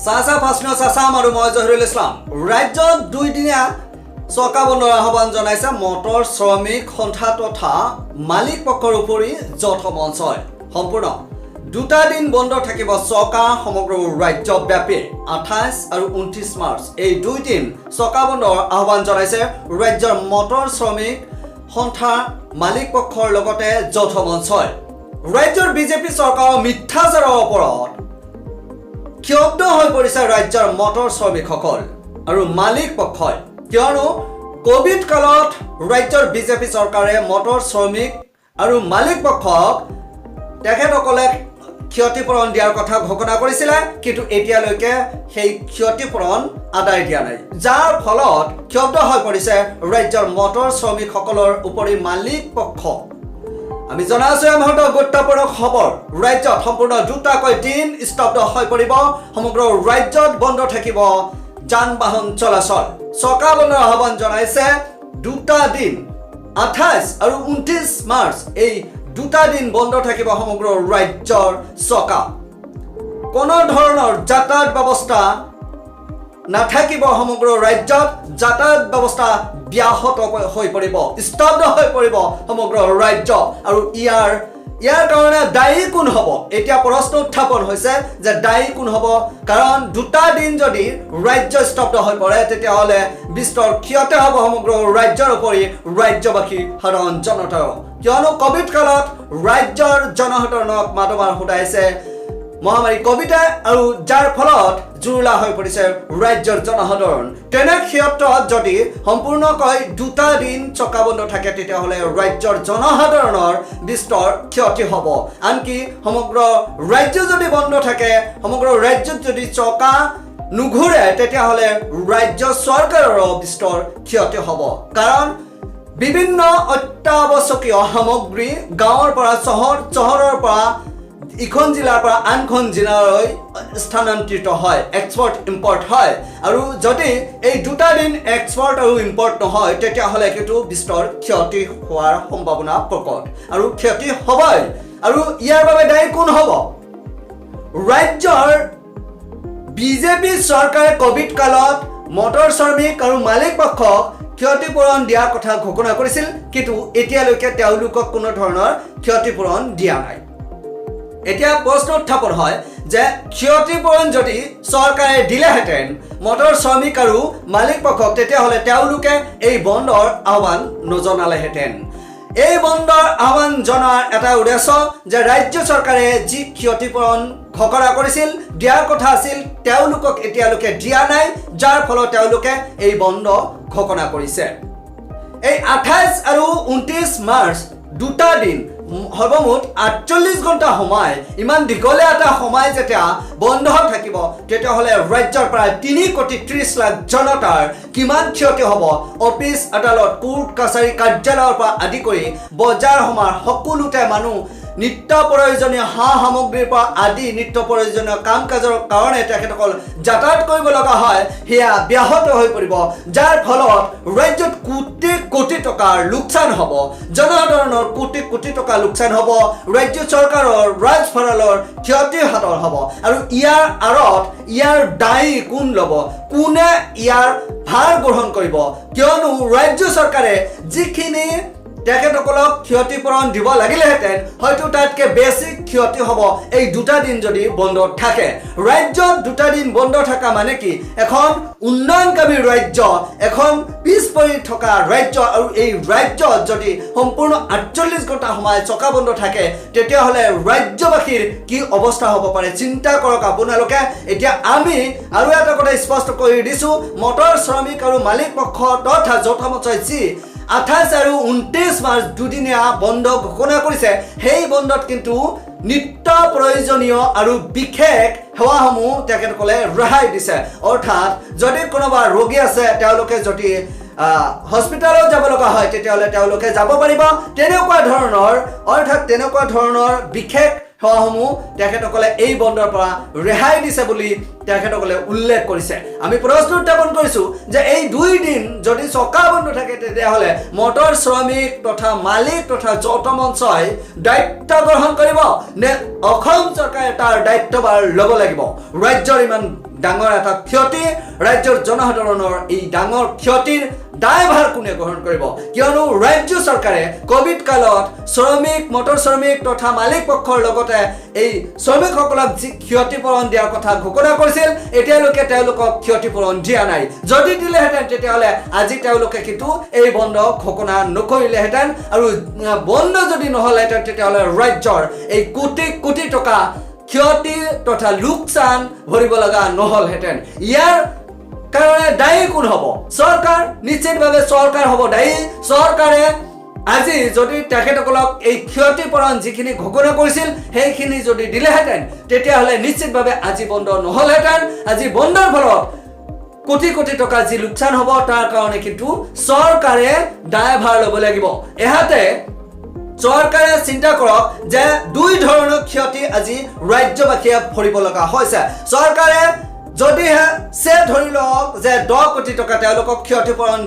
চাচা ফাসনিয়া চাচাম আৰু মই জহিৰুল ইছলাম ৰাজ্যত 2 দিনীয়া চকা বন্ধৰ আহ্বান জনাইছে মটৰ শ্ৰমিক সন্থা তথা মালিক পক্ষৰ উপৰি যৌথ মঞ্চই সম্পূৰ্ণ 2টা দিন বন্ধ থাকিব চকা সমগ্ৰ ৰাজ্যব্যাপী 28 আৰু 29 মাৰ্চ এই 2 দিন চকা বন্ধৰ আহ্বান জনাইছে ৰাজ্যৰ মটৰ শ্ৰমিক সন্থা মালিক পক্ষৰ লগতে যৌথ মঞ্চই ৰাজ্যৰ বিজেপি চৰকাৰৰ মিথ্যাচাৰৰ ওপৰত ক্ষুব্ধ হৈ পৰিছে ৰাজ্যৰ মটৰ শ্ৰমিকসকল আৰু মালিক পক্ষই কিয়নো কোভিড কালত ৰাজ্যৰ বিজেপি চৰকাৰে মটৰ শ্ৰমিক আৰু মালিক পক্ষক তেখেতসকলে ক্ষতিপূৰণ দিয়াৰ কথা ঘোষণা কৰিছিল কিন্তু এতিয়ালৈকে সেই ক্ষতিপূৰণ আদায় দিয়া নাই যাৰ ফলত ক্ষুব্ধ হৈ পৰিছে ৰাজ্যৰ মটৰ শ্ৰমিকসকলৰ উপৰি মালিক পক্ষ আমি জনাইছো এমহতৰ গুৰুত্বপূৰ্ণ খবৰ ৰাজ্যত সম্পূৰ্ণ 2টাকৈ দিন স্তব্ধ হৈ পৰিব সমগ্ৰ ৰাজ্যত বন্ধ থাকিব যান বাহন চলাচল চকা বন্ধৰ আহ্বান জনাইছে 2টা দিন 28 আৰু 29 মাৰ্চ এই 2টা দিন বন্ধ থাকিব সমগ্ৰ ৰাজ্যৰ চকা কোনো ধৰণৰ যাতায়াত ব্যৱস্থা নাথাকিব সমগ্ৰ ৰাজ্যত যাতায়াত ব্যৱস্থা ব্যাহত হৈ পৰিব স্তব্ধ হৈ পৰিব সমগ্ৰ ৰাজ্য আৰু ইয়াৰ কাৰণে দায়ী কোন হ'ব এতিয়া প্ৰশ্ন উত্থাপন হৈছে যে দায়ী কোন হ'ব কাৰণ 2টা দিন যদি ৰাজ্য স্তব্ধ হৈ পৰে তেতিয়াহ'লে বিস্তৰ ক্ষতি হ'ব সমগ্ৰ ৰাজ্যৰ উপৰি ৰাজ্যবাসী সাধাৰণ জনতাৰ কিয়নো কোভিড কালত ৰাজ্যৰ জনসাধাৰণক মাতমাৰ ফুটাইছে মহামাৰী কোভিডে আৰু যাৰ ফলত জুৰুলা হৈ পৰিছে ৰাজ্যৰ জনসাধাৰণ তেনে ক্ষেত্ৰত যদি সম্পূৰ্ণকৈ 2টা দিন চকা বন্ধ থাকে তেতিয়াহ'লে ৰাজ্যৰ জনসাধাৰণৰ বিস্তৰ ক্ষতি হ'ব আনকি সমগ্ৰ ৰাজ্য যদি বন্ধ থাকে সমগ্ৰ ৰাজ্যত যদি চকা নুঘূৰে তেতিয়াহ'লে ৰাজ্য চৰকাৰৰ বিস্তৰ ক্ষতি হ'ব কাৰণ বিভিন্ন অত্যাৱশ্যকীয় সামগ্ৰী গাঁৱৰ পৰা চহৰৰ পৰা ইখন জিলাৰ পৰা আনখন জিলালৈ স্থানান্তৰিত হয় এক্সপৰ্ট ইম্পৰ্ট হয় আৰু যদি এই 2টা দিন এক্সপৰ্ট আৰু ইম্পৰ্ট নহয় তেতিয়াহ'লে কিন্তু বিস্তৰ ক্ষতি হোৱাৰ সম্ভাৱনা প্ৰকট আৰু ক্ষতি হ'বই আৰু ইয়াৰ বাবে দায়ী কোন হ'ব ৰাজ্যৰ বিজেপি চৰকাৰে কোভিড কালত মটৰ শ্ৰমিক আৰু মালিক পক্ষক ক্ষতিপূৰণ দিয়াৰ কথা ঘোষণা কৰিছিল কিন্তু এতিয়ালৈকে তেওঁলোকক কোনো ধৰণৰ ক্ষতিপূৰণ দিয়া নাই এতিয়া প্ৰশ্ন উত্থাপন হয় যে ক্ষতিপূৰণ যদি চৰকাৰে দিলেহেঁতেন মটৰ শ্ৰমিক আৰু মালিক পক্ষক তেতিয়াহ'লে তেওঁলোকে এই বন্ধৰ আহ্বান নজনালেহেঁতেন এই বন্ধৰ আহ্বান জনোৱাৰ এটা উদ্দেশ্য যে ৰাজ্য চৰকাৰে যি ক্ষতিপূৰণ ঘোষণা কৰিছিল দিয়াৰ কথা আছিল তেওঁলোকক এতিয়ালৈকে দিয়া নাই যাৰ ফলত তেওঁলোকে এই বন্ধ ঘোষণা কৰিছে এই 28 আৰু 29 মাৰ্চ 2টা দিন সৰ্বমুঠ 48 ঘণ্টা সময় ইমান দীঘলীয়া এটা সময় যেতিয়া বন্ধ থাকিব তেতিয়াহ'লে ৰাজ্যৰ প্ৰায় 3 কোটি 30 লাখ জনতাৰ কিমান ক্ষতি হ'ব অফিচ আদালত কোৰ্ট কাছাৰী কাৰ্যালয়ৰ পৰা আদি কৰি বজাৰ সমাৰ সকলোতে মানুহ নিত্য প্ৰয়োজনীয় সামগ্ৰীৰ পৰা আদি নিত্য প্ৰয়োজনীয় কাম কাজৰ কাৰণে তেখেতসকল যাতায়াত কৰিব লগা হয় সেয়া ব্যাহত হৈ পৰিব যাৰ ফলত ৰাজ্যত কোটি কোটি টকাৰ লোকচান হ'ব জনসাধাৰণৰ কোটি কোটি টকা লোকচান হ'ব ৰাজ্য চৰকাৰৰ ৰাজভঁৰালৰ ক্ষতি হাতৰ হ'ব আৰু ইয়াৰ আঁৰত ইয়াৰ দায়ী কোন ল'ব কোনে ইয়াৰ ভাৰ গ্ৰহণ কৰিব কিয়নো ৰাজ্য চৰকাৰে যিখিনি তেখেতসকলক ক্ষতিপূৰণ দিব লাগিলেহেঁতেন হয়তো তাতকৈ বেছি ক্ষতি হ'ব এই 2টা দিন যদি বন্ধ থাকে ৰাজ্যত 2টা দিন বন্ধ থকা মানে কি এখন উন্নয়নকামী ৰাজ্য এখন পিছ পৰি থকা ৰাজ্য আৰু এই ৰাজ্যত যদি সম্পূৰ্ণ 48 ঘণ্টা সময় চকা বন্ধ থাকে তেতিয়াহ'লে ৰাজ্যবাসীৰ কি অৱস্থা হ'ব পাৰে চিন্তা কৰক আপোনালোকে এতিয়া আমি আৰু এটা কথা স্পষ্ট কৰি দিছোঁ মটৰ শ্ৰমিক আৰু মালিক পক্ষ তথা যৌথ মঞ্চই যি 28 আৰু 29 মাৰ্চ 2দিনীয়া বন্ধ ঘোষণা কৰিছে সেই বন্ধত কিন্তু নিত্য প্ৰয়োজনীয় আৰু বিশেষ সেৱাসমূহ তেখেতসকলে ৰেহাই দিছে অৰ্থাৎ যদি কোনোবা ৰোগী আছে তেওঁলোকে যদি হস্পিটালত যাব লগা হয় তেতিয়াহ'লে তেওঁলোকে যাব পাৰিব তেনেকুৱা ধৰণৰ বিশেষ সেৱাসমূহ তেখেতসকলে এই বন্ধৰ পৰা ৰেহাই দিছে বুলি তেখেতসকলে উল্লেখ কৰিছে আমি প্ৰশ্ন উত্থাপন কৰিছো যে এই 2 দিন যদি চকা বন্ধ থাকে তেতিয়াহ'লে মটৰ শ্ৰমিক তথা মালিক তথা যৌথ মঞ্চই দায়িত্ব গ্ৰহণ কৰিব নে অসম চৰকাৰে তাৰ দায়িত্বভাৰ ল'ব লাগিব ৰাজ্যৰ ইমান ডাঙৰ এটা ক্ষতি ৰাজ্যৰ জনসাধাৰণৰ এই ডাঙৰ ক্ষতিৰ দায়ভাৰ কোনে গ্ৰহণ কৰিব কিয়নো ৰাজ্য চৰকাৰে কোভিড কালত শ্ৰমিক মটৰ শ্ৰমিক তথা মালিক পক্ষৰ লগতে এই শ্ৰমিকসকলক যি ক্ষতিপূৰণ দিয়াৰ কথা ঘোষণা কৰিছিল এতিয়ালৈকে তেওঁলোকক ক্ষতিপূৰণ দিয়া নাই যদি দিলেহেঁতেন তেতিয়াহ'লে আজি তেওঁলোকে কিন্তু এই বন্ধ ঘোষণা নকৰিলেহেঁতেন আৰু বন্ধ যদি নহ'লেহেঁতেন তেতিয়াহ'লে ৰাজ্যৰ এই কোটি কোটি টকা ক্ষতি তথা লোকচান ভৰিব লগা নহ'লহেঁতেন ইয়াৰ কাৰণে দায়ী কোন হ'ব চৰকাৰ নিশ্চিতভাৱে চৰকাৰ হ'ব দায়ী চৰকাৰে আজি যদি তেখেতসকলক এই ক্ষতিপূৰণ যিখিনি ঘোষণা কৰিছিল সেইখিনি যদি দিলেহেঁতেন তেতিয়াহ'লে নিশ্চিতভাৱে আজি বন্ধ নহ'লহেঁতেন আজি বন্ধৰ ফলত কোটি কোটি টকা যি লোকচান হ'ব তাৰ কাৰণে কিন্তু চৰকাৰে দায়ভাৰ ল'ব লাগিব এহাতে চৰকাৰে চিন্তা কৰক যে 2 ধৰণৰ ক্ষতি আজি ৰাজ্যবাসীয়ে ভৰিব লগা হৈছে চৰকাৰে যদিহে সে ধৰি লওক যে 10 কোটি টকা তেওঁলোকক ক্ষতিপূৰণ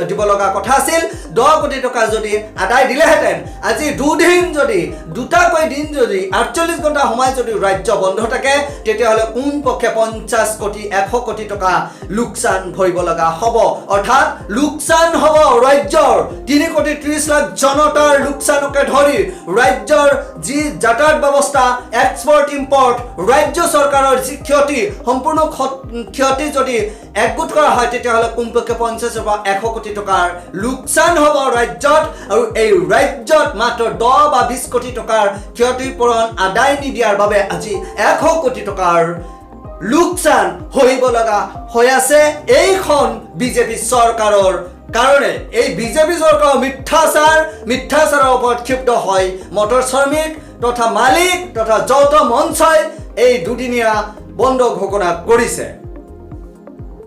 দিব লগা কথা আছিল 10 কোটি টকা যদি আদায় দিলেহেঁতেন আজি 2 দিন যদি দুটাকৈ দিন যদি 48 ঘণ্টা সময় যদি ৰাজ্য বন্ধ থাকে তেতিয়াহ'লে কোনপক্ষে 50 কোটি 100 কোটি টকা লোকচান ভৰিব লগা হ'ব অৰ্থাৎ লোকচান হ'ব ৰাজ্যৰ 3 কোটি 30 লাখ জনতাৰ লোকচানকে ধৰি ৰাজ্যৰ যি যাতায়াত ব্যৱস্থা এক্সপৰ্ট ইম্পৰ্ট ৰাজ্য চৰকাৰৰ যি ক্ষতি সম্পূৰ্ণ ক্ষতি যদি একগোট কৰা হয় তেতিয়াহ'লে কমপক্ষে 50 বা 100 কোটি টকাৰ লোকচান হ'ব ৰাজ্যত আৰু এই ৰাজ্যত মাত্ৰ 10 বা 20 কোটি টকাৰ ক্ষতিপূৰণ আদায় নিদিয়াৰ বাবে আজি 100 কোটি টকাৰ লোকচান হৈব লগা হৈ আছে এইখন বিজেপি চৰকাৰৰ কাৰণে এই বিজেপি চৰকাৰৰ মিথ্যাচাৰৰ ওপৰত ক্ষিপ্ত হয় মটৰ শ্ৰমিক তথা মালিক তথা যৌথ মঞ্চই এই দুদিনীয়া বন্ধ ঘোষণা কৰিছে